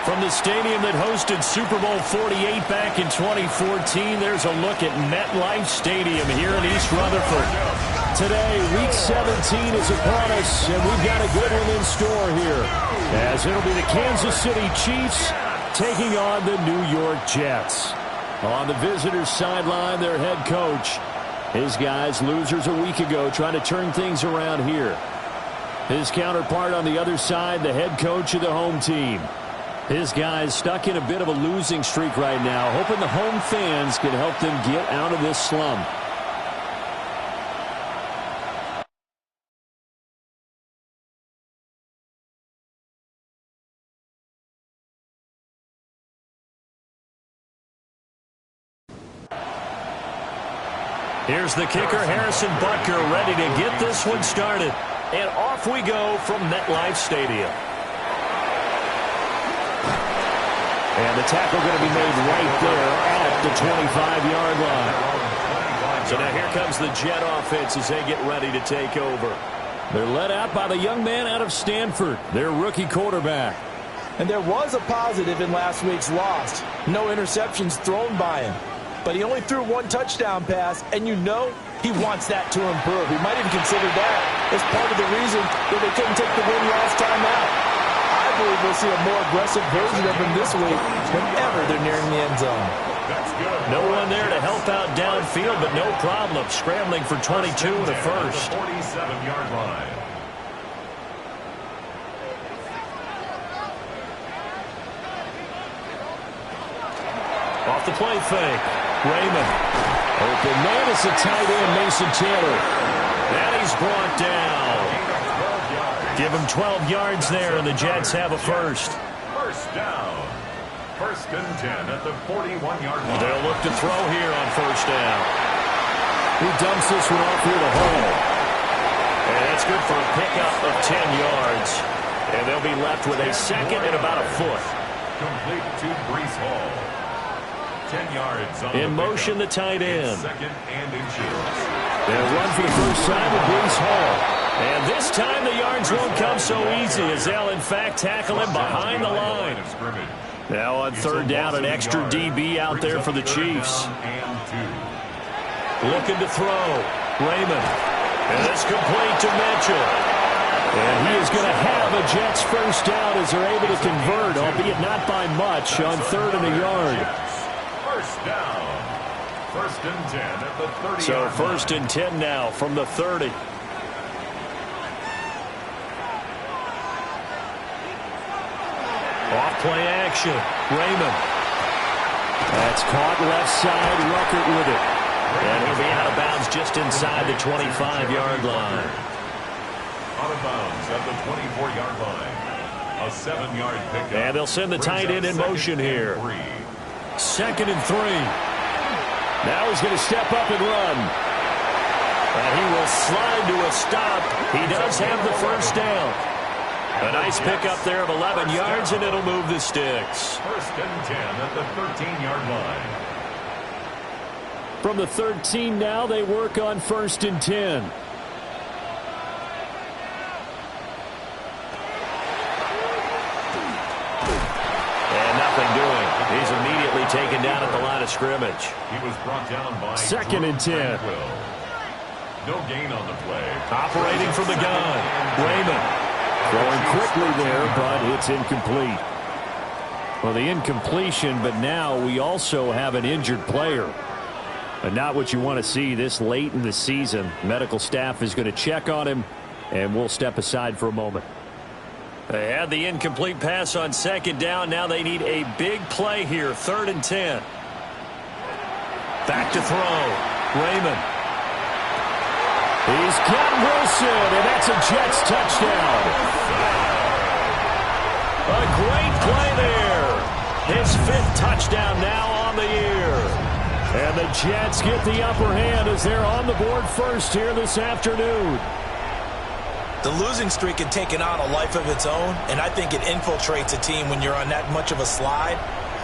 From the stadium that hosted Super Bowl 48 back in 2014, there's a look at MetLife Stadium here in East Rutherford. Today, Week 17 is upon us, and we've got a good one in store here, as it'll be the Kansas City Chiefs taking on the New York Jets. On the visitors' sideline, their head coach. His guys, losers a week ago, trying to turn things around here. His counterpart on the other side, the head coach of the home team. His guys stuck in a bit of a losing streak right now, hoping the home fans can help them get out of this slump. Here's the kicker, Harrison Butker, ready to get this one started. And off we go from MetLife Stadium. And the tackle going to be made right there at the 25-yard line. So now here comes the Jet offense as they get ready to take over. They're led out by the young man out of Stanford, their rookie quarterback. And there was a positive in last week's loss. No interceptions thrown by him. But he only threw one touchdown pass, and you know he wants that to improve. He might even consider that as part of the reason that they couldn't take the win last time out. I believe we'll see a more aggressive version of him this week whenever they're nearing the end zone. No one there to help out downfield, but no problem. Scrambling for 22 and a first. 47-yard line. Off the play fake. Raymond. Open man is the tight end, Mason Taylor. And he's brought down. Give him 12 yards there, and the Jets have a first. First down. First and 10 at the 41-yard line. They'll look to throw here on first down. He dumps this one off here to Hall. And that's good for a pickup of 10 yards. And they'll be left with a second and about a foot. Complete to Breece Hall. 10 yards on in motion, the tight end. Second and inches. They'll run for the first time with Breece Hall. And this time the yards won't come so easy as they'll, in fact, tackle him behind the line. Now on third down, an extra DB out there for the Chiefs. Looking to throw. Raymond. And it's complete to Mitchell. And he is going to have a Jets first down as they're able to convert, albeit not by much, on third and a yard. First down. First and 10 at the 30. So first and 10 now from the 30. Off play action. Raymond. That's caught left side. Ruckert with it. And he'll be out of bounds just inside the 25-yard line. Out of bounds at the 24-yard line. A 7-yard pickup. And they'll send the tight end in motion here. Second and 3. Now he's going to step up and run. And he will slide to a stop. He does have the first down. A nice pickup there of 11 yards, and it'll move the sticks. First and 10 at the 13-yard line. From the 13 now, they work on first and 10. And nothing doing. He's immediately taken down at the line of scrimmage. He was brought down by second and 10. No gain on the play. Operating from the gun. Raymond. Throwing quickly there, but it's incomplete. Well, the incompletion, but now we also have an injured player. But not what you want to see this late in the season. Medical staff is going to check on him, and we'll step aside for a moment. They had the incomplete pass on second down. Now they need a big play here, third and 10. Back to throw. Raymond. He's got Wilson, and that's a Jets touchdown. A great play there. His 5th touchdown now on the year. And the Jets get the upper hand as they're on the board first here this afternoon. The losing streak had taken on a life of its own, and I think it infiltrates a team when you're on that much of a slide.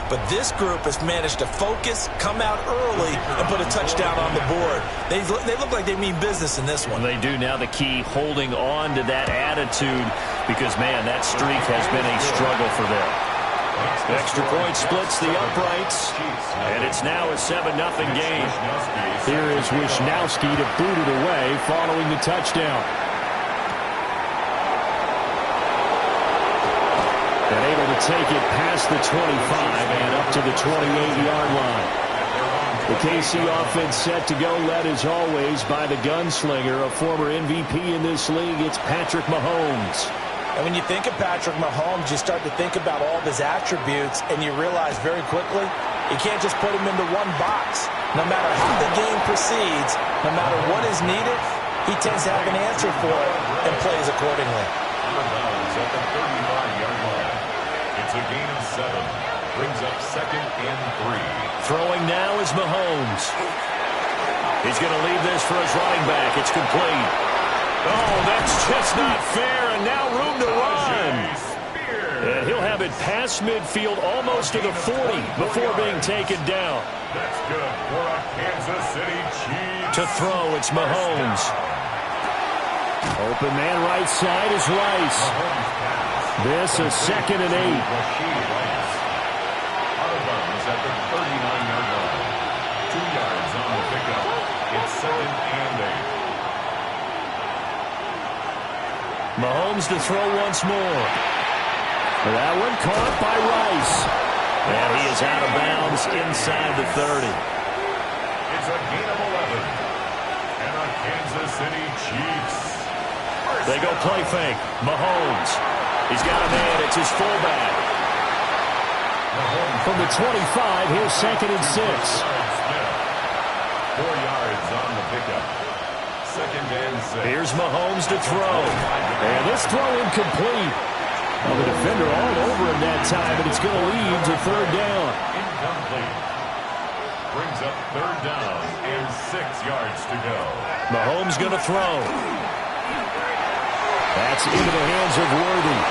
But this group has managed to focus, come out early, and put a touchdown on the board. They look like they mean business in this one. They do. Now the key, holding on to that attitude, because, man, that streak has been a struggle for them. Extra point splits the uprights, and it's now a 7-0 game. Here is Wisnowski to boot it away following the touchdown. And able to take it past the 25 and up to the 28-yard line. The KC offense set to go, led as always by the gunslinger, a former MVP in this league. It's Patrick Mahomes. And when you think of Patrick Mahomes, you start to think about all of his attributes, and you realize very quickly you can't just put him into one box. No matter how the game proceeds, no matter what is needed, he tends to have an answer for it and plays accordingly. Out of bounds at the 35-yard line. It's a gain of 7. Brings up 2nd and 3. Throwing now is Mahomes. He's going to leave this for his running back. It's complete. Oh, that's just not fair, and now room to run. And he'll have it past midfield almost to the 40 before being taken down. That's good for a Kansas City Chiefs. To throw, it's Mahomes. Open man right side is Rice. This is 2nd and 8. Out of bounds at the 39-yard line. 2 yards on the pickup. It's 2nd and 8. Mahomes to throw once more. That one caught by Rice. And he is out of bounds inside the 30. It's a gain of 11. And a Kansas City Chiefs. They go play fake. Mahomes. He's got a man. It's his fullback. From the 25, here's 2nd and 6. 4 yards on the pickup. 2nd and 6. Here's Mahomes to throw. And this throw incomplete. Well, the defender all over him that time, and it's going to lead to 3rd down. Incomplete. Brings up 3rd down and 6 yards to go. Mahomes going to throw. That's into the hands of Worthy.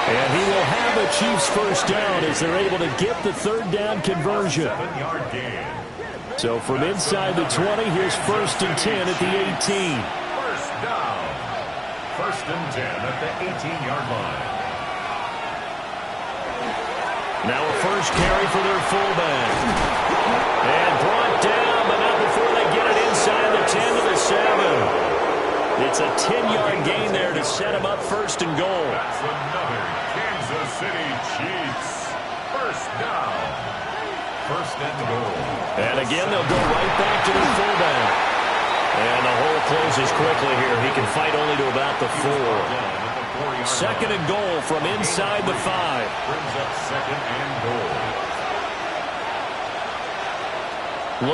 And he will have a Chiefs first down as they're able to get the 3rd down conversion. 7-yard gain. So from inside the 20, here's 1st and 10 at the 18. First down. 1st and 10 at the 18-yard line. Now a first carry for their fullback. And brought down, but not before they get it inside the 10 to the 7. It's a 10-yard gain there to set him up 1st and goal. That's another Kansas City Chiefs. First down. 1st and goal. And again, they'll go right back to the fullback. And the hole closes quickly here. He can fight only to about the 4. 2nd and goal from inside the 5. Brings up 2nd and goal.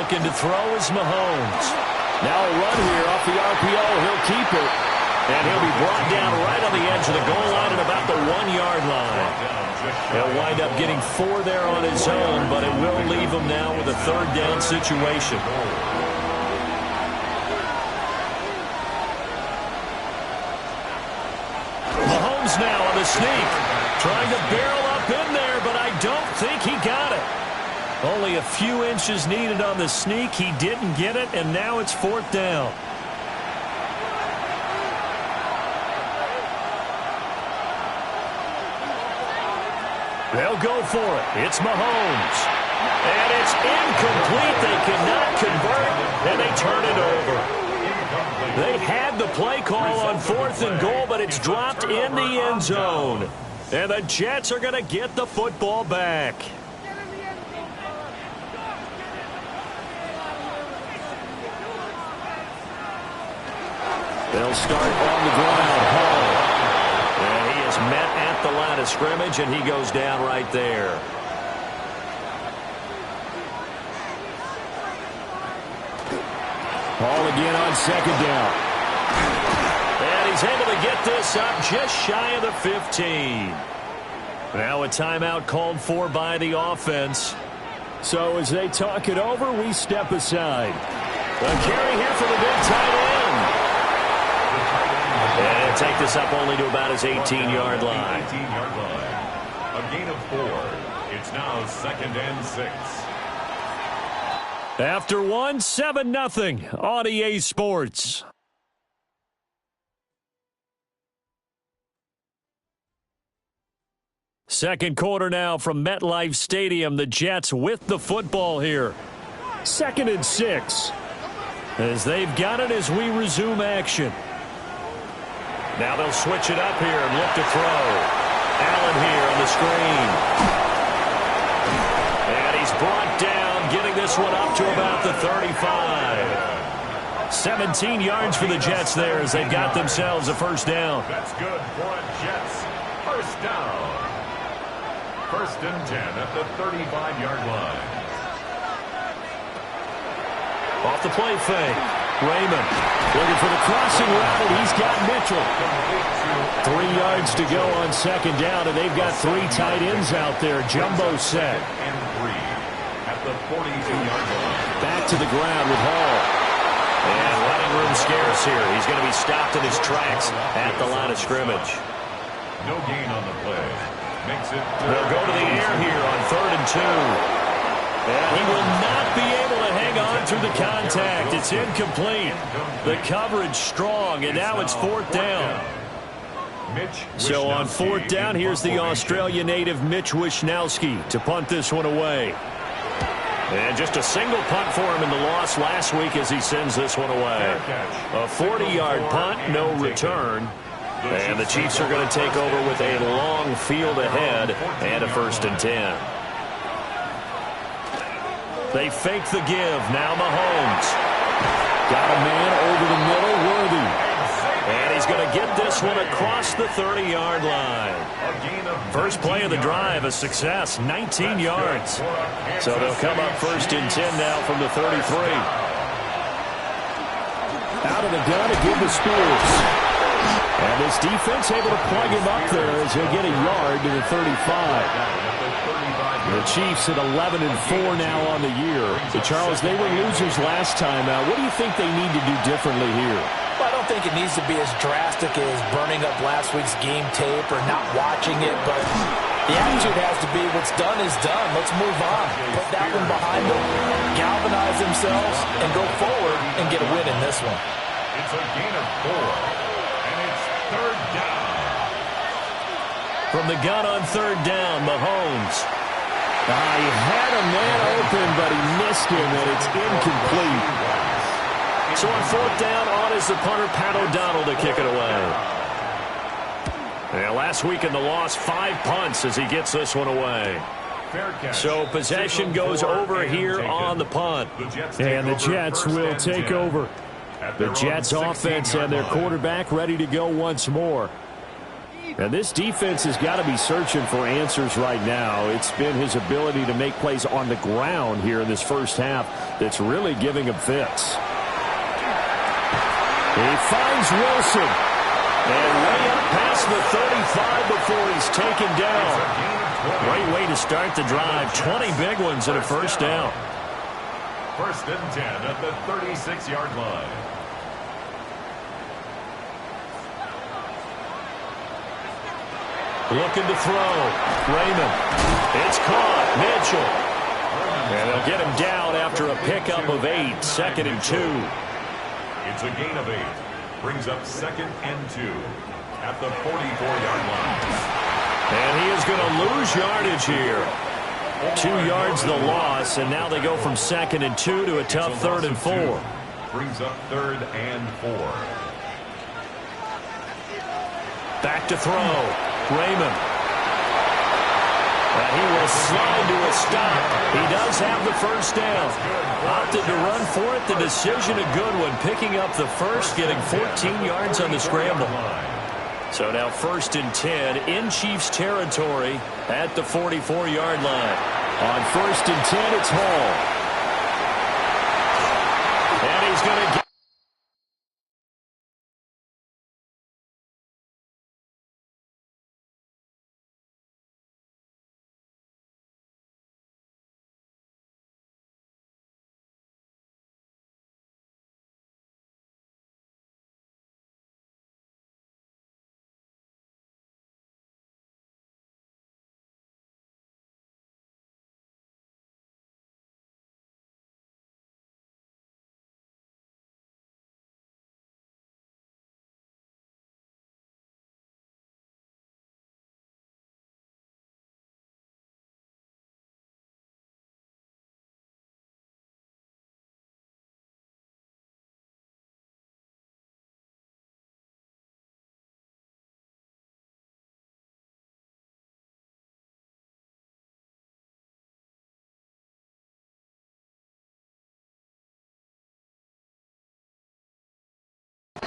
Looking to throw is Mahomes. Now a run here off the RPO. He'll keep it. And he'll be brought down right on the edge of the goal line at about the 1-yard line. He'll wind up getting 4 there on his own, but it will leave him now with a 3rd down situation. Mahomes now on the sneak. Trying to barrel up in there, but I don't think he got it. Only a few inches needed on the sneak. He didn't get it, and now it's 4th down. They'll go for it. It's Mahomes. And it's incomplete. They cannot convert, and they turn it over. They had the play call on 4th and goal, but it's dropped in the end zone. And the Jets are going to get the football back. They'll start on the ground. Hall. And he is met at the line of scrimmage, and he goes down right there. Hall again on 2nd down. And he's able to get this up just shy of the 15. Now a timeout called for by the offense. So as they talk it over, we step aside. A carry here for the big tight end. And take this up only to about his 18-yard line. 18-yard line. A gain of 4. It's now 2nd and 6. After 1, 7-0 on EA Sports. Second quarter now from MetLife Stadium. The Jets with the football here. 2nd and 6. As they've got it as we resume action. Now they'll switch it up here and look to throw. Allen here on the screen. And he's brought down, getting this one up to about the 35. 17 yards for the Jets there as they've got themselves a first down. That's good for a Jets first down. 1st and 10 at the 35-yard line. Off the play fake. Raymond looking for the crossing route, and he's got Mitchell. 3 yards to go on 2nd down, and they've got 3 tight ends out there. Jumbo set. And 3 at the 42-yard line. Back to the ground with Hall. And running room scarce here. He's going to be stopped in his tracks at the line of scrimmage. No gain on the play. Makes it. They'll go to the air here on 3rd and 2. And he will not be able to hang on through the contact. It's incomplete. The coverage strong, and now it's 4th down. So on 4th down, here's the Australia native Mitch Wishnowsky to punt this one away. And just a single punt for him in the loss last week as he sends this one away. A 40-yard punt, no return. And the Chiefs are going to take over with a long field ahead and a 1st and 10. They fake the give. Now Mahomes. Got a man over the middle, Worthy. And he's going to get this one across the 30-yard line. First play of the drive, a success, 19 yards. So they'll come up 1st and 10 now from the 33. Out of the gun to give to Spears. And this defense able to plug him up there as he'll get a yard to the 35. The Chiefs at 11-4 now on the year. So Charles, they were losers last time out. What do you think they need to do differently here? Well, I don't think it needs to be as drastic as burning up last week's game tape or not watching it, but the attitude has to be what's done is done. Let's move on. Put that one behind them, galvanize themselves, and go forward and get a win in this one. It's a gain of 4, and it's 3rd down. From the gun on 3rd down, Mahomes. He had a man open, but he missed him, and it's incomplete. So on 4th down, on is the punter, Pat O'Donnell, to kick it away. And last week in the loss, 5 punts as he gets this one away. So possession goes over here on the punt. And the Jets will take over. The Jets offense and their quarterback ready to go once more. And this defense has got to be searching for answers right now. It's been his ability to make plays on the ground here in this first half that's really giving him fits. He finds Wilson. And way up past the 35 before he's taken down. Great way to start the drive. 20 big ones and a first down. 1st and 10 at the 36-yard line. Looking to throw. Raymond. It's caught. Mitchell. And they'll get him down after a pickup of 8. 2nd and 2. It's a gain of 8. Brings up 2nd and 2 at the 44-yard line. And he is going to lose yardage here. 2 yards the loss, and now they go from 2nd and 2 to a tough 3rd and 4. Brings up 3rd and 4. Back to throw. Raymond. And he will slide to a stop. He does have the first down. Opted to run for it. The decision a good one. Picking up the first, getting 14 yards on the scramble. So now 1st and 10 in Chiefs territory at the 44-yard line. On 1st and 10, it's Hall. And he's going to get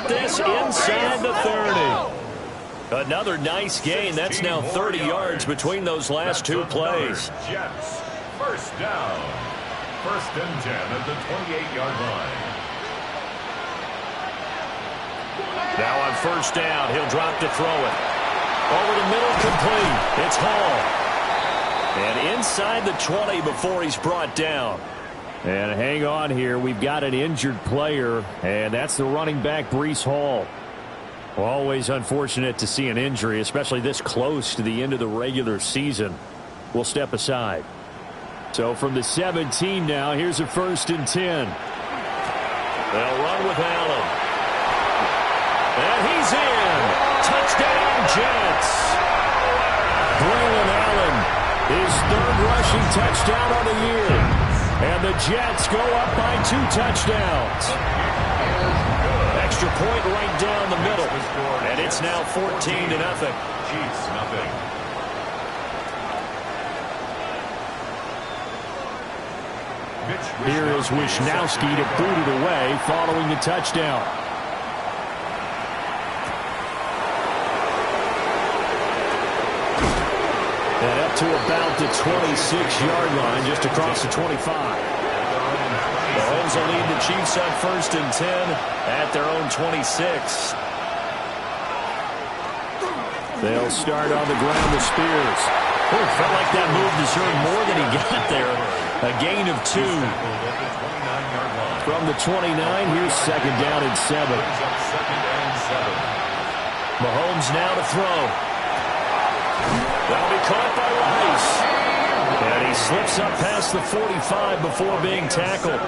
get this inside the 30. Another nice gain. That's now 30 yards between those last two plays. Jets. First down. First and 10 at the 28-yard line. Now on first down, he'll drop to throw it. Over the middle, complete. It's Hall. And inside the 20 before he's brought down. And hang on here. We've got an injured player, and that's the running back, Breece Hall. Always unfortunate to see an injury, especially this close to the end of the regular season. We'll step aside. So from the 17 now, here's a first and 10. They'll run with Allen. And he's in. Touchdown, Jets. Braylon Allen, his third rushing touchdown on the year. And the Jets go up by 2 touchdowns. Extra point right down the middle. And it's now 14-0. Chiefs, nothing. Here is Wisnowski to boot it away following the touchdown. And up to about the 26-yard line, just across the 25. Mahomes will lead the Chiefs up first and 10 at their own 26. They'll start on the ground with Spears. Oh, felt like that move deserved more than he got there. A gain of 2. From the 29, here's second down and 7. Mahomes now to throw. That'll be caught by Rice. And he slips up past the 45 before being tackled.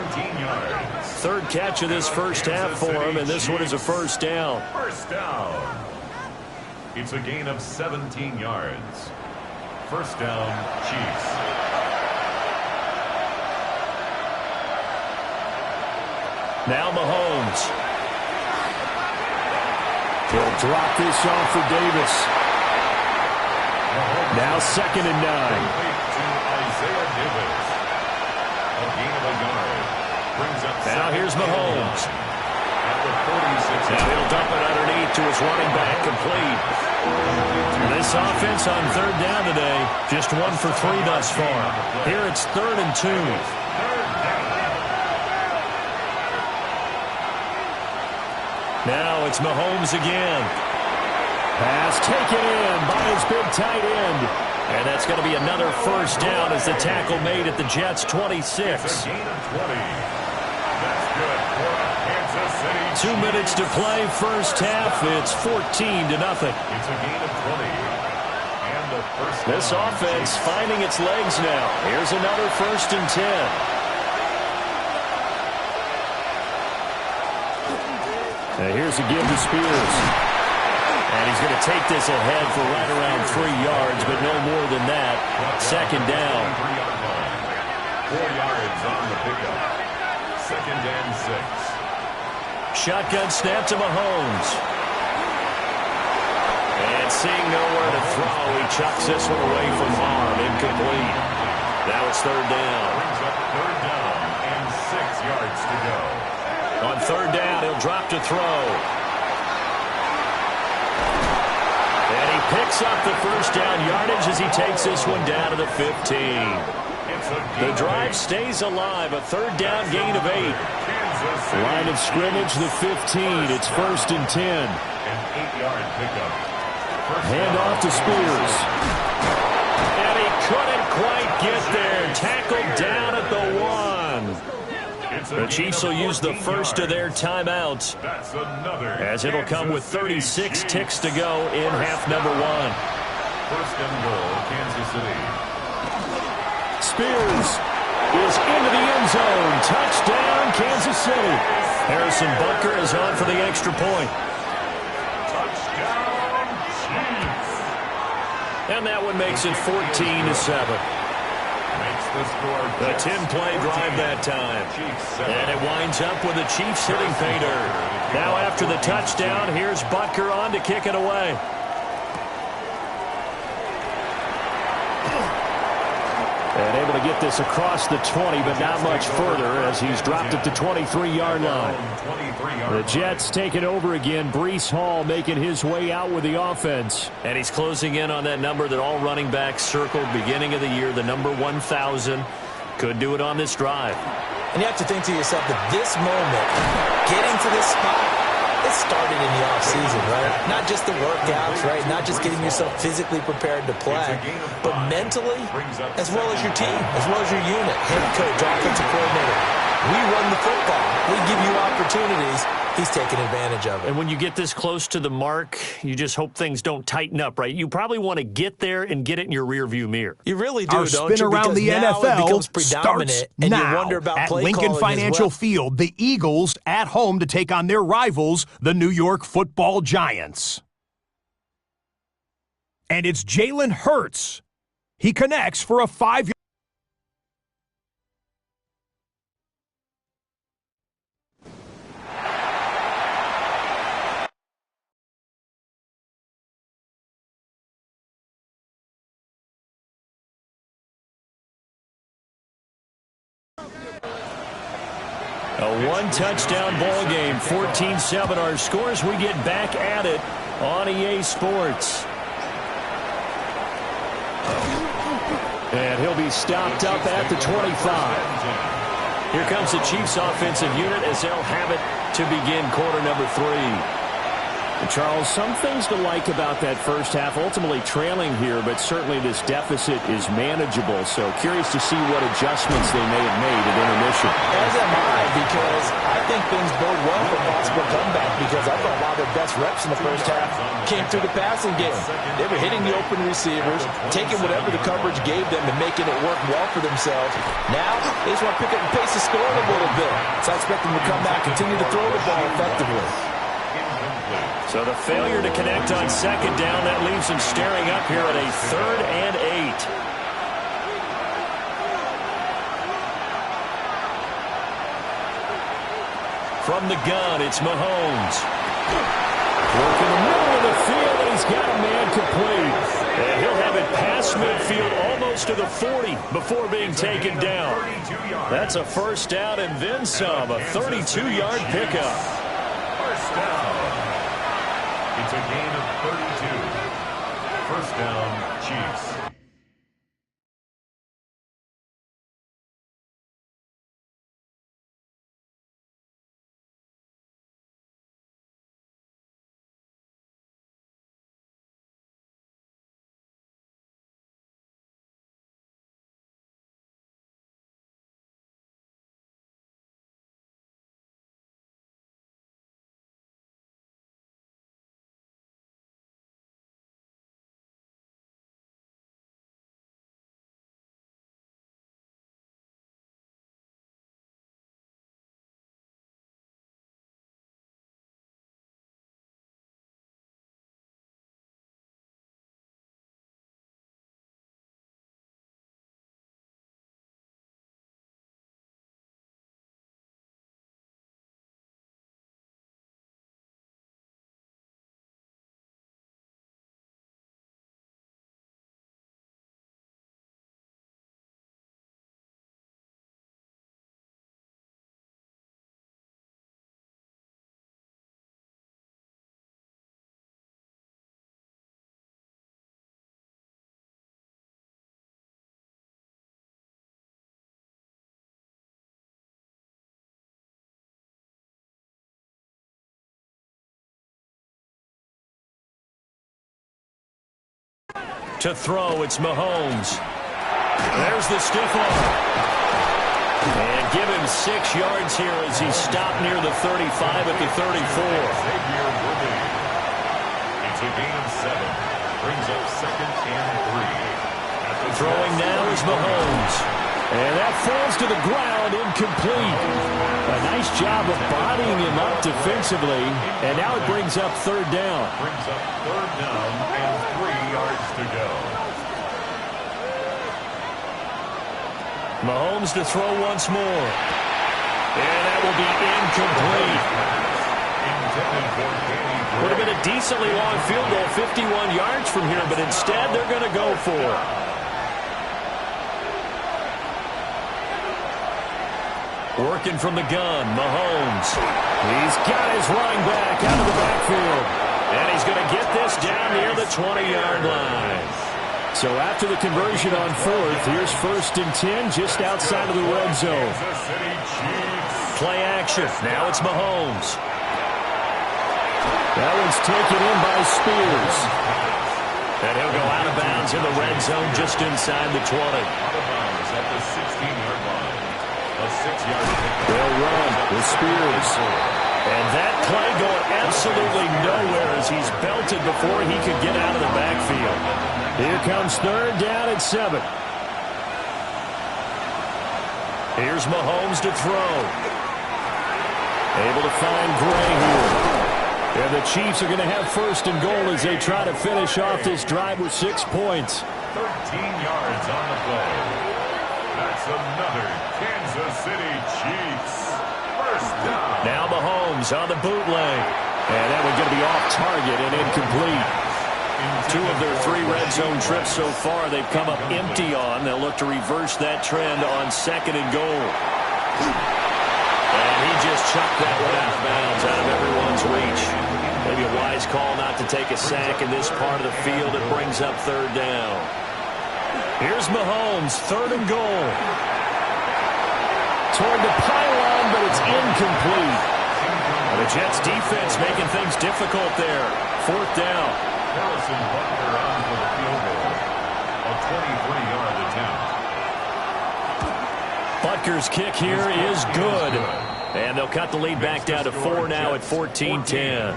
Third catch of this first half for him, and this one is a first down. First down. It's a gain of 17 yards. First down, Chiefs. Now Mahomes. He'll drop this off for Davis. Now second and 9. Now here's Mahomes. Now he'll dump it underneath to his running back, complete. This offense on third down today, just 1 for 3 thus far. Here it's 3rd and 2. Now it's Mahomes again. Pass taken in by his big tight end. And that's going to be another first down as the tackle made at the Jets' 26. 2 minutes to play, first half. It's 14-0. It's a gain of 20. And the first down. This offense finding its legs now. Here's another first and 10. And here's a give to Spears. And he's going to take this ahead for right around 3 yards, but no more than that. Second down. 4 yards on the pickup. Second and 6. Shotgun snap to Mahomes. And seeing nowhere to throw, he chucks this one away from harm. Incomplete. Now it's third down. Brings up third down and 6 yards to go. On third down, he'll drop to throw. And he picks up the first down yardage as he takes this one down to the 15. The drive stays alive. A third down gain of 8. Line of scrimmage, the 15. It's first and 10. An 8-yard pickup. Hand off to Spears. And he couldn't quite get there. Tackled down at the 1. The Chiefs will use the first of their timeouts, as it'll come with 36 ticks to go in half number 1. First and goal, Kansas City. Spears is into the end zone. Touchdown, Kansas City. Harrison Butker is on for the extra point. Touchdown, Chiefs. And that one makes it 14-7. A 10-play drive that time. And it winds up with the Chiefs hitting pay dirt. Now after the touchdown, here's Butker on to kick it away. And able to get this across the 20, but not much further as he's dropped it to 23-yard line. The Jets take it over again. Breece Hall making his way out with the offense. And he's closing in on that number that all running backs circled beginning of the year, the number 1,000. Could do it on this drive. And you have to think to yourself that this moment, getting to this spot, it started in the offseason, right? Not just the workouts, right? Not just getting yourself physically prepared to play, but mentally, as well as your team, as well as your unit, head coach, offensive coordinator. We run the football. We give you opportunities. He's taking advantage of it. And when you get this close to the mark, you just hope things don't tighten up, right? You probably want to get there and get it in your rearview mirror. You really do, Our don't spin you? around Because the now NFL it becomes predominant, starts and now you wonder about at play Lincoln calling as Financial well. Field. The Eagles at home to take on their rivals, the New York Football Giants. And it's Jalen Hurts. He connects for a 5-yard. A one-touchdown ball game, 14-7 our scores. We get back at it on EA Sports. And he'll be stopped up at the 25. Here comes the Chiefs offensive unit as they'll have it to begin quarter number 3. Charles, some things to like about that first half. Ultimately trailing here, but certainly this deficit is manageable. So curious to see what adjustments they may have made at intermission. As am I, because I think things bode well for possible comeback, because I thought a lot of their best reps in the first half came through the passing game. They were hitting the open receivers, taking whatever the coverage gave them and making it work well for themselves. Now, they just want to pick up the pace of scoring a little bit. So I expect them to come back, continue to throw the ball effectively. So the failure to connect on second down, that leaves them staring up here at a 3rd and 8. From the gun, it's Mahomes. Working the middle of the field, and he's got a man complete. And he'll have it past midfield, almost to the 40, before being taken down. That's a first down and then some, a 32-yard pickup. First down. It's a gain of 32. First down, Chiefs. To throw, it's Mahomes. There's the stiff arm. And give him 6 yards here as he stopped near the 35 at the 34. It's a gain of 7. Brings up 2nd and 3. Throwing now is Mahomes. And that falls to the ground, incomplete. A nice job of bodying him up defensively. And now it brings up 3rd down. Brings up 3rd down and 3 yards to go. Mahomes to throw once more. And that will be incomplete. Would have been a decently long field goal, 51 yards from here, but instead they're going to go for it. Working from the gun, Mahomes. He's got his running back out of the backfield. And he's going to get this down near the 20-yard line. So after the conversion on fourth, here's 1st and 10 just outside of the red zone. Play action. Now it's Mahomes. That one's taken in by Spears. And he'll go out of bounds in the red zone just inside the 20. Out of bounds at the 16-yard line. A 6-yard pickup. They'll run with Spears. And that play going absolutely nowhere as he's belted before he could get out of the backfield. Here comes 3rd down and 7. Here's Mahomes to throw. Able to find Gray here. And the Chiefs are going to have 1st and goal as they try to finish off this drive with 6 points. 13 yards on the play. That's another Kansas City Chiefs. 1st down. Now Mahomes on the bootleg. And that one going to be off target and incomplete. 2 of their 3 red zone trips so far they've come up empty on. They'll look to reverse that trend on 2nd and goal. And he just chucked that one out of bounds, out of everyone's reach. Maybe a wise call not to take a sack in this part of the field. It brings up 3rd down. Here's Mahomes, 3rd and goal. Toward the pylon, but it's incomplete. And the Jets defense making things difficult there. 4th down. Harrison Butker on for the field goal. A 23-yard attempt. Butker's kick here is good. And they'll cut the lead back down to 4 now at 14-10.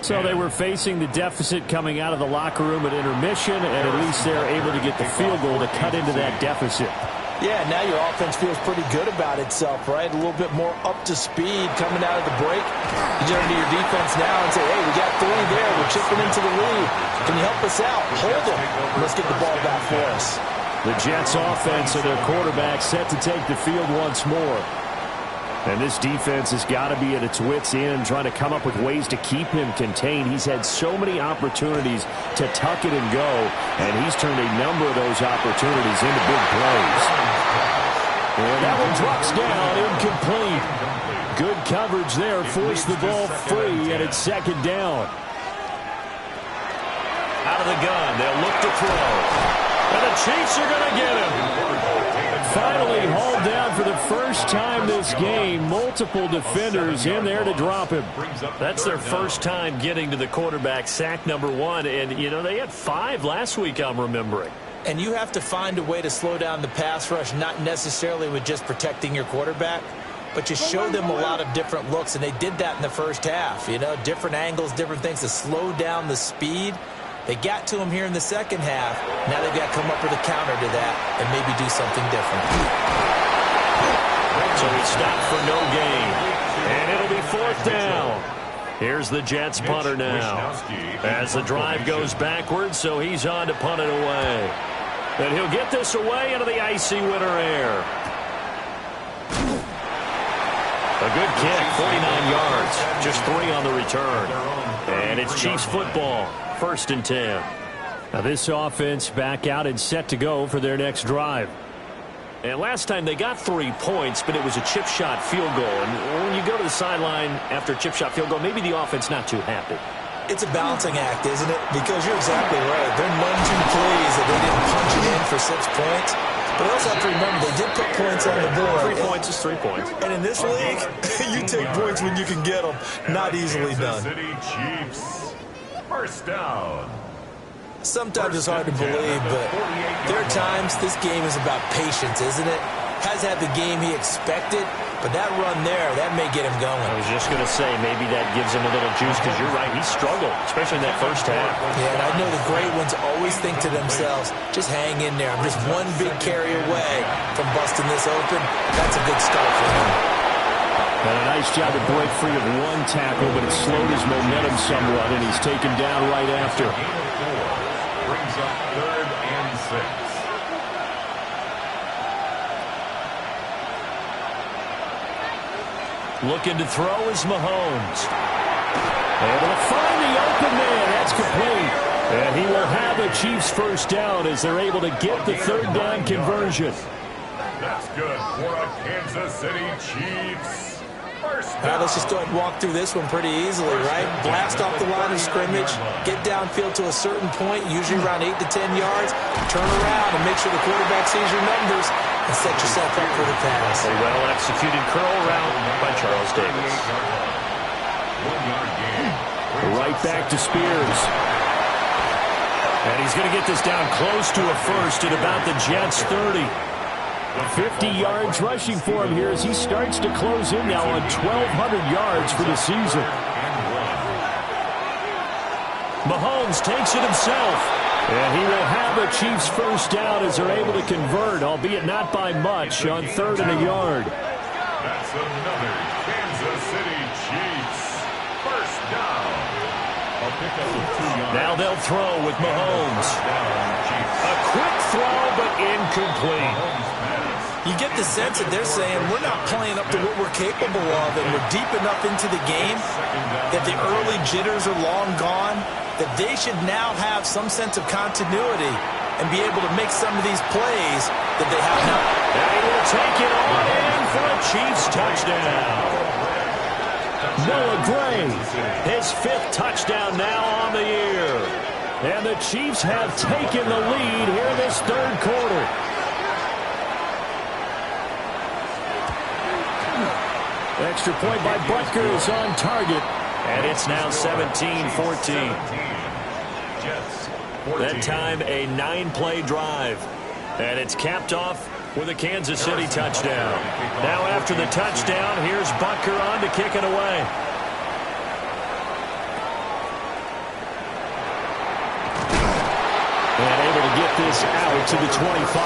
So they were facing the deficit coming out of the locker room at intermission, and at least they're able to get the field goal to cut into that deficit. Yeah, now your offense feels pretty good about itself, right? A little bit more up to speed coming out of the break. You turn to your defense now and say, hey, we got 3 there. We're chipping into the lead. Can you help us out? Hold them. Let's get the ball back for us. The Jets offense and their quarterback set to take the field once more. And this defense has got to be at its wits' end, trying to come up with ways to keep him contained. He's had so many opportunities to tuck it and go, and he's turned a number of those opportunities into big plays. And that one drops down, incomplete. Good coverage there, forced the ball free, and it's 2nd down. Out of the gun, they'll look to throw. And the Chiefs are going to get him. Finally hauled down for the first time this game. Multiple defenders in there to drop him. That's their first time getting to the quarterback, sack number 1. And, you know, they had 5 last week, I'm remembering. And you have to find a way to slow down the pass rush, not necessarily with just protecting your quarterback, but you show them a lot of different looks, and they did that in the first half. You know, different angles, different things to slow down the speed. They got to him here in the second half. Now they've got to come up with a counter to that and maybe do something different. So he stopped for no gain. And it'll be 4th down. Here's the Jets punter now. As the drive goes backwards, so he's on to punt it away. And he'll get this away into the icy winter air. A good kick, 49 yards. Just 3 on the return. And it's Chiefs football. 1st and 10. Now this offense back out and set to go for their next drive. And last time they got 3 points, but it was a chip shot field goal. And when you go to the sideline after a chip shot field goal, maybe the offense not too happy. It's a balancing act, isn't it? Because you're exactly right. They're none too pleased that they didn't punch it in for 6 points. But also have to remember, they did put points on the board. 3 points is 3 points. And in this league, you take points when you can get them. Not easily done. Kansas City Chiefs. 1st down. Sometimes it's hard to believe, but there are times this game is about patience, isn't it? Has had the game he expected, but that run there, that may get him going. I was just going to say, maybe that gives him a little juice, because you're right, he struggled, especially in that first half. Yeah, and I know the great ones always think to themselves, just hang in there. I'm just one big carry away from busting this open. That's a good start for him. And a nice job to break free of 1 tackle, but it slowed his momentum somewhat, and he's taken down right after. Brings up 3rd and 6. Looking to throw is Mahomes. Able to find the open man. That's complete. And he will have the Chiefs 1st down as they're able to get the 3rd down conversion. That's good for a Kansas City Chiefs. First All right, down. let's just go ahead and walk through this one pretty easily, right? Blast off the line of scrimmage, get downfield to a certain point, usually around 8 to 10 yards, turn around and make sure the quarterback sees your numbers and set yourself up for the pass. A well-executed curl route by Charles Davis. 1 yard gain. Right back to Spears. And he's going to get this down close to a first at about the Jets' 30. 50 yards rushing for him here as he starts to close in now on 1,200 yards for the season. Mahomes takes it himself. And he will have a Chiefs first down as they're able to convert, albeit not by much, on 3rd and a yard. That's another Kansas City Chiefs. First down. A pickup of 2 yards. Now they'll throw with Mahomes. A quick throw, but incomplete. You get the sense that they're saying we're not playing up to what we're capable of, and we're deep enough into the game that the early jitters are long gone, that they should now have some sense of continuity and be able to make some of these plays that they have not. And he will take it on in for a Chiefs touchdown. Noah Gray, his 5th touchdown now on the year. And the Chiefs have taken the lead here in this 3rd quarter. Extra point by Butker is on target. And it's now 17-14. That time a 9-play drive. And it's capped off with a Kansas City touchdown. Now after the touchdown, here's Butker on to kick it away. And able to get this out to the 25.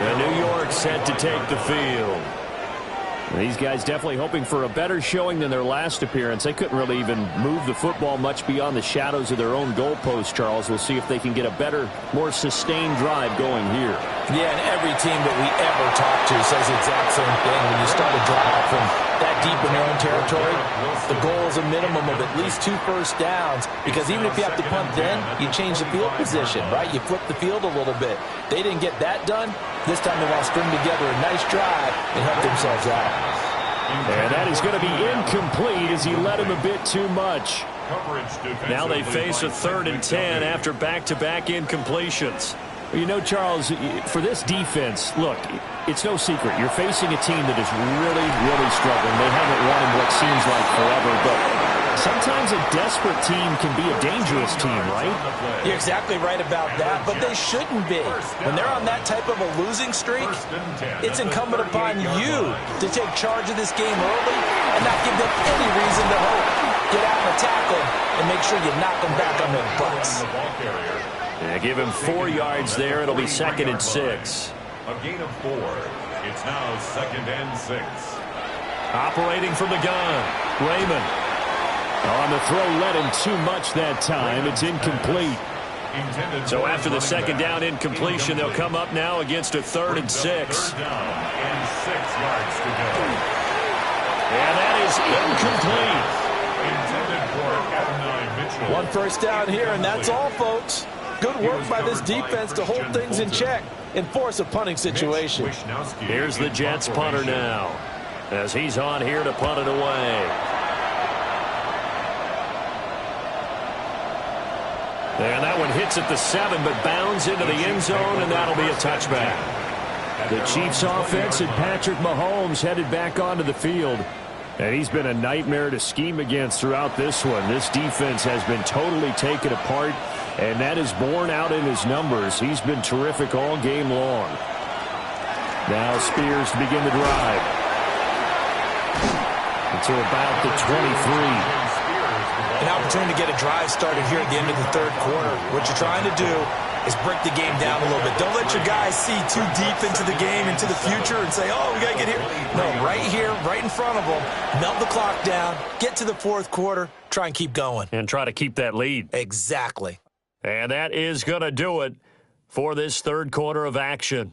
And New York set to take the field. These guys definitely hoping for a better showing than their last appearance. They couldn't really even move the football much beyond the shadows of their own goalpost, Charles. We'll see if they can get a better, more sustained drive going here. Yeah, and every team that we ever talk to says the exact same thing. When you start a drive from that deep in your own territory, the goal is a minimum of at least 2 first downs, because even if you have to punt then, you change the field position, right? You flip the field a little bit. They didn't get that done. This time they want to string together a nice drive and help themselves out. And that is going to be incomplete as he led him a bit too much. Now they face a 3rd and 10 after back-to-back incompletions. You know, Charles, for this defense, look, it's no secret. You're facing a team that is really, really struggling. They haven't won in what seems like forever, but sometimes a desperate team can be a dangerous team, right? You're exactly right about that, but they shouldn't be. When they're on that type of a losing streak, it's incumbent upon you to take charge of this game early and not give them any reason to hope. Get out and tackle and make sure you knock them back on their butts. Yeah, give him 4 yards there. It'll be 2nd and 6. A gain of 4. It's now 2nd and 6. Operating from the gun, Raymond. On the throw, led him too much that time. It's incomplete. So after the 2nd down incompletion, they'll come up now against a 3rd and 6. 3rd down and 6 yards to go. And that is incomplete. Intended for Adonai Mitchell. 1 first down here, and that's all, folks. Good work by this defense to hold things in check and force a punting situation. Here's the Jets punter now, as he's on here to punt it away. And that one hits at the 7, but bounds into the end zone, and that'll be a touchback. The Chiefs offense and Patrick Mahomes headed back onto the field. And he's been a nightmare to scheme against throughout this one. This defense has been totally taken apart, and that is borne out in his numbers. He's been terrific all game long. Now Spears to begin the drive. Until about the 23. An opportunity to get a drive started here at the end of the 3rd quarter. What you're trying to do is break the game down a little bit. Don't let your guys see too deep into the game, into the future, and say, oh, we got to get here. No, right here, right in front of them, melt the clock down, get to the 4th quarter, try and keep going. And try to keep that lead. Exactly. And that is going to do it for this 3rd quarter of action.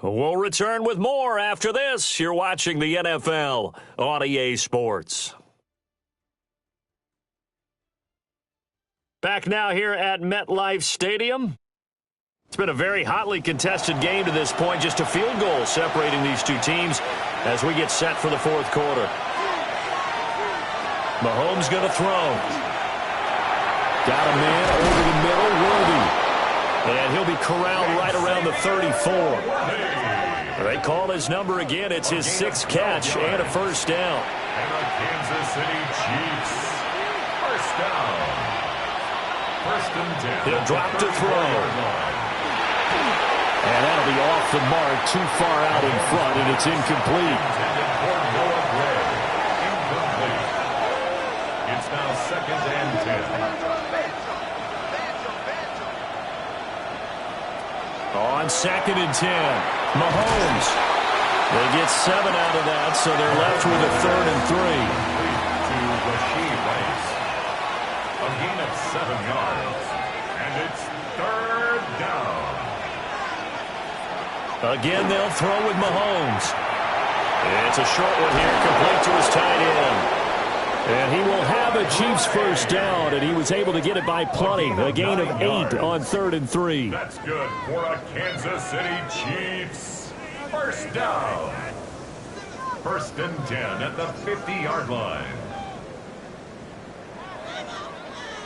We'll return with more after this. You're watching the NFL on EA Sports. Back now here at MetLife Stadium. It's been a very hotly contested game to this point. Just a field goal separating these two teams as we get set for the fourth quarter. Mahomes going to throw. Got a man over the middle, Worthy. And he'll be corralled right around the 34. They call his number again. It's his 6th catch and a first down. And the Kansas City Chiefs. First down. First and 10. He'll drop to throw. And that'll be off the mark, too far out in front, and it's incomplete. Intended for Noah Gray. Incomplete. It's now second and 10. On second and 10, Mahomes. They get 7 out of that, so they're left with a 3rd and 3. To Rashee Rice. A gain of 7 yards. And it's 3rd down. Again, they'll throw with Mahomes. It's a short one here, complete to his tight end. And he will have a Chiefs first down, and he was able to get it by plenty. A gain of 8 on 3rd and 3. That's good for a Kansas City Chiefs. First down. First and 10 at the 50-yard line.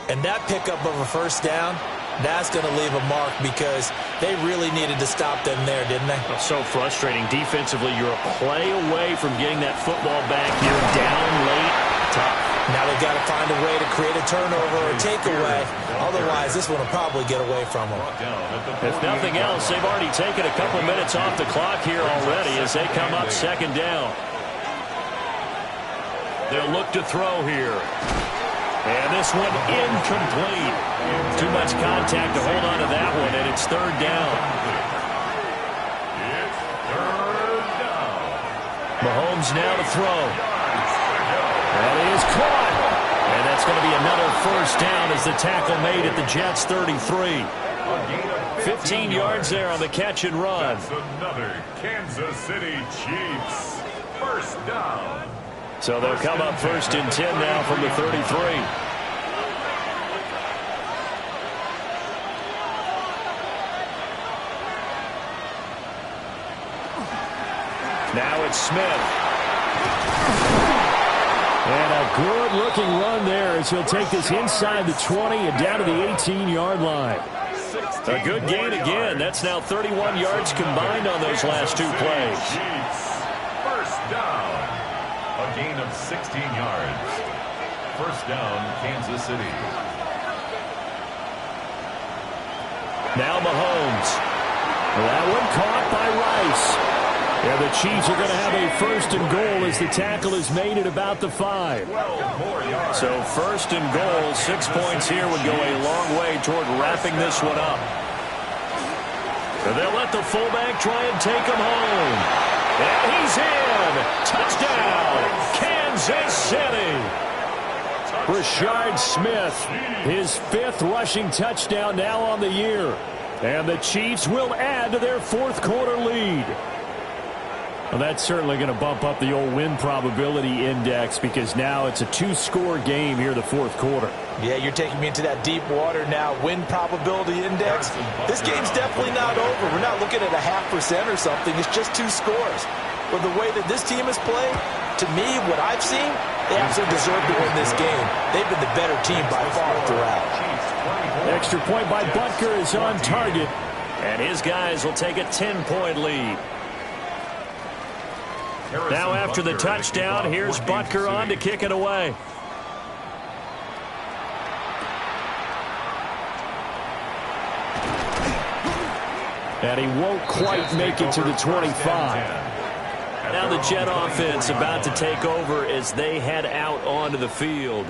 And that pickup of a first down, that's going to leave a mark because they really needed to stop them there, didn't they? So frustrating. Defensively, you're a play away from getting that football back here. Down late, tough. Now they've got to find a way to create a turnover or a takeaway. Otherwise, this one will probably get away from them. If nothing else, they've already taken a couple minutes off the clock here already as they come up second down. They'll look to throw here. And this one incomplete. Too much contact to hold on to that one, and it's 3rd down. It's 3rd down. Mahomes now to throw. And he is caught. And that's going to be another first down as the tackle made at the Jets' 33. 15 yards there on the catch and run. That's another Kansas City Chiefs. First down. So they'll come up first and 10 now from the 33. Now it's Smith. And a good-looking run there as he'll take this inside the 20 and down to the 18-yard line. A good gain again. That's now 31 yards combined on those last 2 plays. First down. A gain of 16 yards. First down, Kansas City. Now Mahomes. That one caught by Rice. And the Chiefs are going to have a first and goal as the tackle is made at about the 5. So first and goal, 6 points here would go a long way toward wrapping this one up. And they'll let the fullback try and take him home. And he's in. Touchdown, Kansas City. Rashard Smith, his 5th rushing touchdown now on the year. And the Chiefs will add to their 4th quarter lead. Well, that's certainly going to bump up the old win probability index because now it's a 2-score game here in the 4th quarter. Yeah, you're taking me into that deep water now. Win probability index. This game's definitely not over. We're not looking at a 0.5% or something. It's just 2 scores. But the way that this team has played, to me, what I've seen, they absolutely deserve to win this game. They've been the better team by far throughout. Extra point by Butker is on target. And his guys will take a 10-point lead. Now after the touchdown, here's Butker on to kick it away. And he won't quite make it to the 25. Now the Jet offense about to take over as they head out onto the field.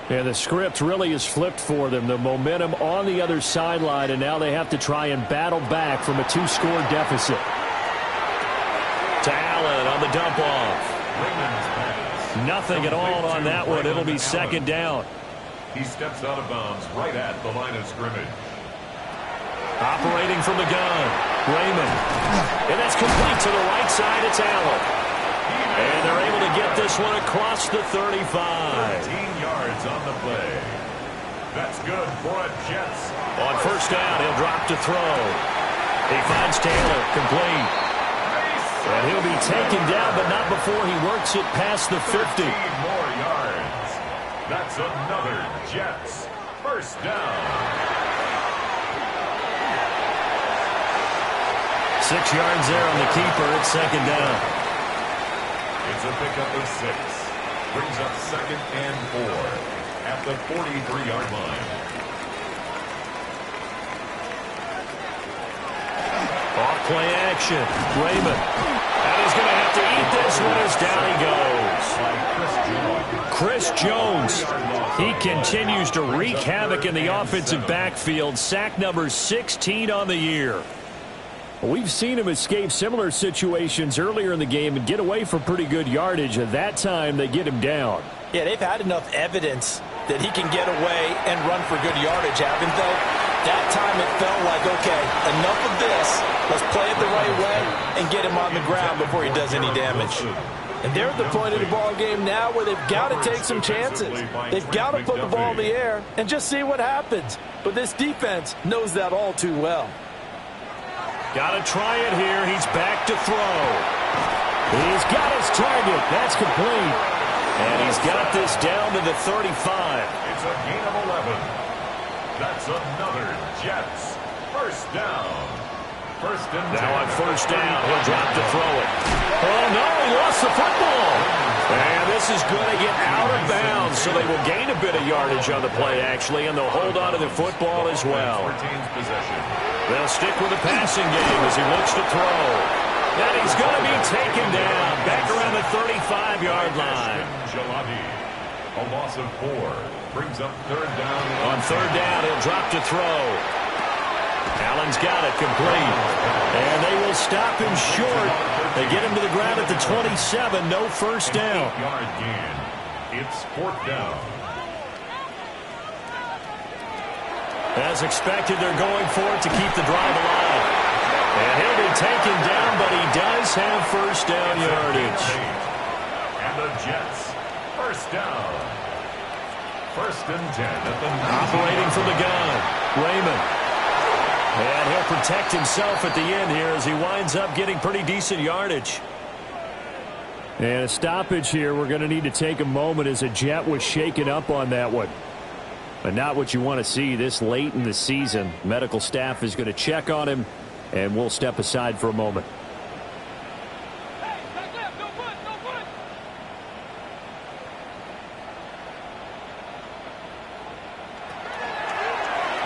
And the script really is flipped for them. The momentum on the other sideline, and now they have to try and battle back from a 2-score deficit. To Allen on the dump-off. Nothing at all on that one. It'll be second down. He steps out of bounds right at the line of scrimmage. Operating from the gun, Raymond. And that's complete to the right side. It's Allen. And they're able to get this one across the 35. 13 yards on the play. That's good for a Jets. On first down, he'll drop to throw. He finds Taylor, complete. And he'll be taken down, but not before he works it past the 50. 15 more yards. That's another Jets first down. 6 yards there on the keeper. It's second down. It's a pickup of 6. Brings up 2nd and 4 at the 43-yard line. Off play action. Raymond. And he's going to have to eat this one as down he goes. Chris Jones. He continues to wreak havoc in the offensive backfield. Sack number 16 on the year. We've seen him escape similar situations earlier in the game and get away for pretty good yardage. At that time, they get him down. Yeah, they've had enough evidence that he can get away and run for good yardage, haven't they? That time it felt like, okay, enough of this. Let's play it the right way and get him on the ground before he does any damage. And they're at the point of the ball game now where they've got to take some chances. They've got to put the ball in the air and just see what happens. But this defense knows that all too well. Got to try it here. He's back to throw. He's got his target. That's complete. And he's got this down to the 35. It's a gain of 11. That's another Jets first down. First and 10. Now on first down, he'll drop to throw it. Oh, no, he lost the football. And this is going to get out of bounds, so they will gain a bit of yardage on the play, actually, and they'll hold on to the football as well. They'll stick with the passing game as he looks to throw. And he's going to be taken down back around the 35-yard line. A loss of 4 brings up third down. On third down, he'll drop to throw. Allen's got it complete. And they will stop him short. They get him to the ground at the 27. No first down. 8-yard gain. It's 4th down. As expected, they're going for it to keep the drive alive. And he'll be taken down, but he does have first down yardage. And the Jets, first down. First and 10 at the 9. Operating from the gun, Raymond. And he'll protect himself at the end here as he winds up getting pretty decent yardage. And a stoppage here. We're going to need to take a moment as a Jet was shaken up on that one. But not what you want to see this late in the season. Medical staff is going to check on him, and we'll step aside for a moment.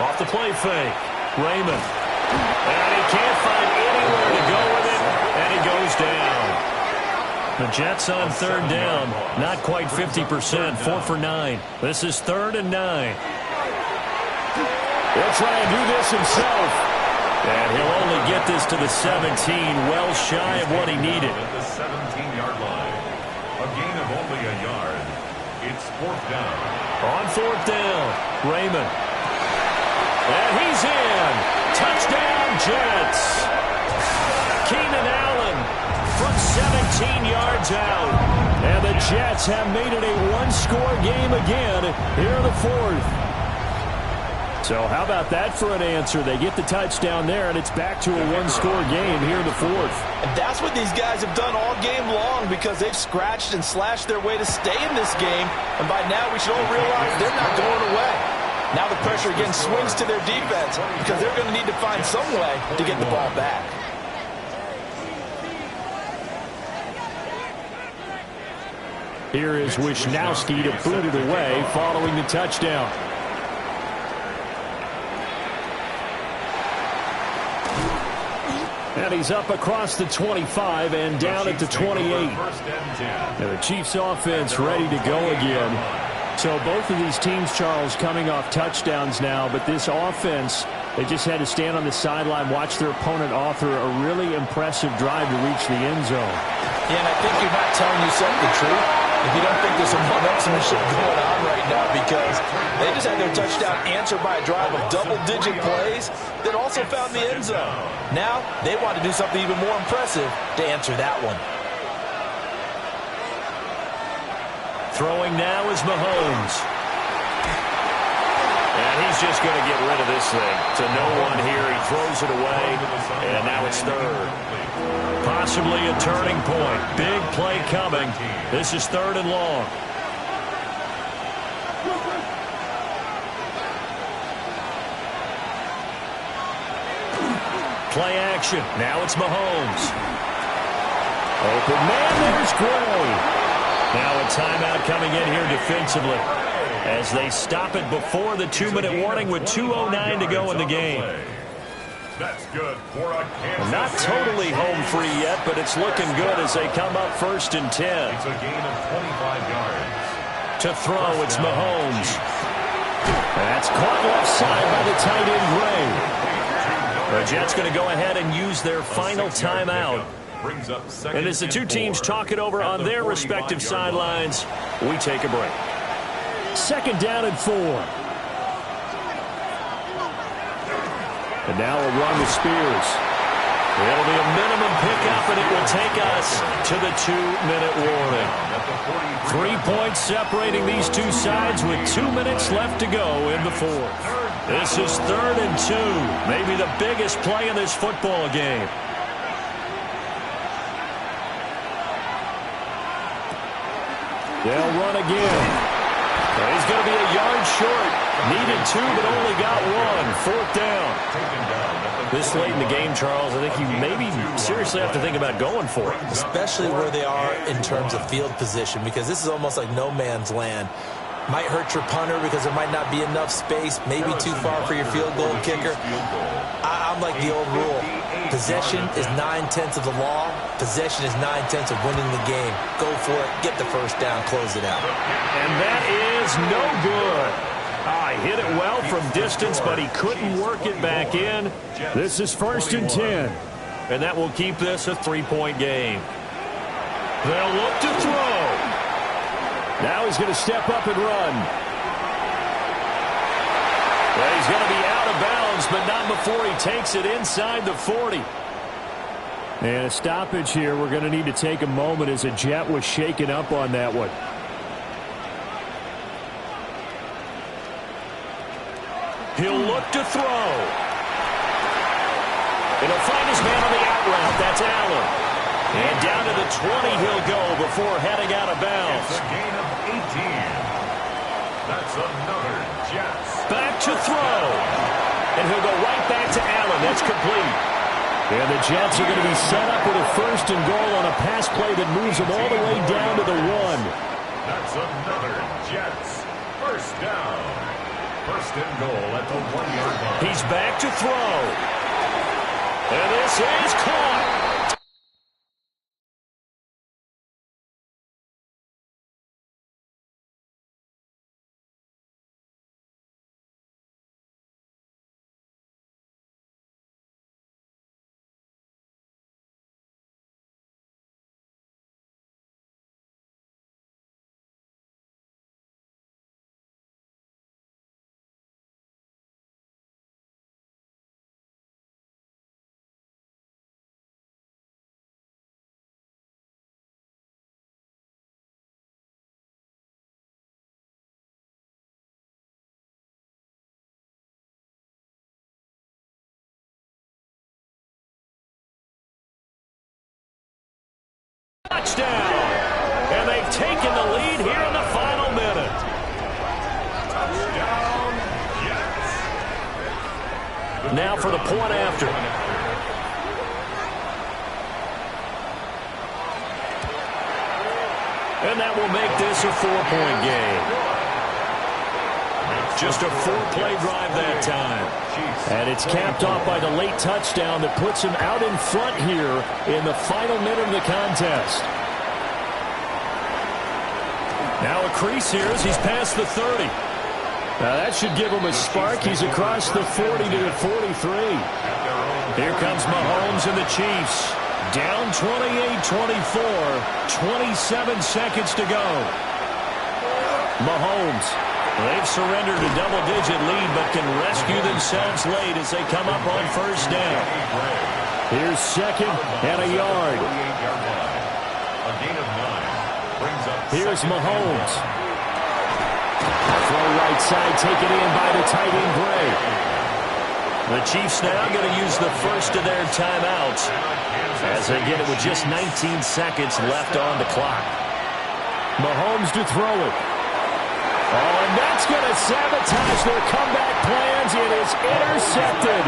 Off the play fake. Raymond. And he can't find anywhere to go with it, and he goes down. The Jets on third down. Not quite 50%. 4 for 9. This is 3rd and 9. He'll try and do this himself. And he'll only get this to the 17, well shy of what he needed. At the 17-yard line. A gain of only a yard. It's 4th down. On 4th down, Raymond. And he's in. Touchdown, Jets. Keenan Allen from 17 yards out. And the Jets have made it a one-score game again here in the 4th. So how about that for an answer? They get the touchdown there, and it's back to a one-score game here in the 4th. And that's what these guys have done all game long because they've scratched and slashed their way to stay in this game. And by now we should all realize they're not going away. Now the pressure again swings to their defense because they're going to need to find some way to get the ball back. Here is Wisnowski to boot it away following the touchdown. And he's up across the 25 and down at the 28. And the Chiefs offense ready to go again. So both of these teams, Charles, coming off touchdowns now, but this offense, they just had to stand on the sideline, watch their opponent author a really impressive drive to reach the end zone. Yeah, and I think you're not telling yourself the truth if you don't think there's some one-upsmanship going on right now because they just had their touchdown answered by a drive of double-digit plays that also found the end zone. Now they want to do something even more impressive to answer that one. Throwing now is Mahomes. And he's just going to get rid of this thing. To no one here. He throws it away, and now it's third. Possibly a turning point. Big play coming. This is 3rd and long. Play action. Now it's Mahomes. Open man, there's Gray. Now a timeout coming in here defensively as they stop it before the 2-minute warning with 2:09 to go in the game. That's good for a Kansas Not totally home free yet, but it's looking good as they come up 1st and 10. It's a gain of 25 yards. To throw, it's Mahomes. That's caught left side by the tight end, Gray. The Jets going to go ahead and use their final timeout. And as the two teams talk it over on their respective sidelines, we take a break. 2nd down and 4. And now a run to Spears. It'll be a minimum pickup, and it will take us to the 2-minute warning. 3 points separating these two sides with 2 minutes left to go in the 4th. This is 3rd and 2. Maybe the biggest play in this football game. They'll run again. He's going to be a yard short. Needed 2, but only got 1. 4th down. This late in the game, Charles, I think you maybe seriously have to think about going for it. Especially where they are in terms of field position, because this is almost like no man's land. Might hurt your punter because there might not be enough space, maybe too far for your field goal kicker. I'm like the old rule. Possession is 9/10 of the law. Possession is 9/10 of winning the game. Go for it. Get the first down. Close it out. And that is no good. He hit it well from distance, but he couldn't work it back in. This is 1st and 10. And that will keep this a 3-point game. They'll look to throw. Now he's going to step up and run. Well, he's going to be out of bounds, but not before he takes it inside the 40. And a stoppage here. We're going to need to take a moment as a Jet was shaken up on that one. He'll look to throw. It'll find his man on the out route. That's Allen. And down to the 20 he'll go before heading out of bounds. It's a gain of 18. That's another Jets. Back to throw. And he'll go right back to Allen. That's complete. And the Jets are going to be set up with a 1st and goal on a pass play that moves them all the way down to the 1. That's another Jets. 1st down. 1st and goal at the 1-yard line. He's back to throw. And this is caught. Touchdown. And they've taken the lead here in the final minute. Touchdown, Jets. Now for the point after. And that will make this a 4-point game. Just a 4-play drive that time. And it's capped off by the late touchdown that puts him out in front here in the final minute of the contest. Now a crease here as he's past the 30. Now that should give him a spark. He's across the 40 to the 43. Here comes Mahomes and the Chiefs. Down 28-24. 27 seconds to go. Mahomes. They've surrendered a double-digit lead, but can rescue themselves late as they come up on 1st down. Here's 2nd and a yard. A gain of 9 brings up. Here's Mahomes. Throw right side, taken in by the tight end, Gray. The Chiefs now going to use the first of their timeouts as they get it with just 19 seconds left on the clock. Mahomes to throw it. Oh, and that's going to sabotage their comeback plans. It is intercepted.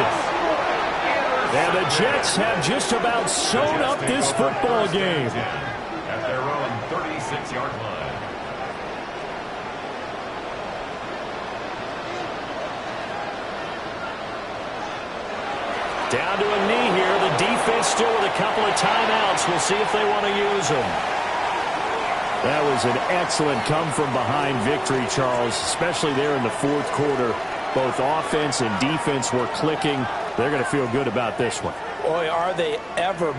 And the Jets have just about sewn up this football game. At their own 36-yard line. Down to a knee here. The defense still with a couple of timeouts. We'll see if they want to use them. That was an excellent come-from-behind victory, Charles, especially there in the fourth quarter. Both offense and defense were clicking. They're going to feel good about this one. Boy, are they ever.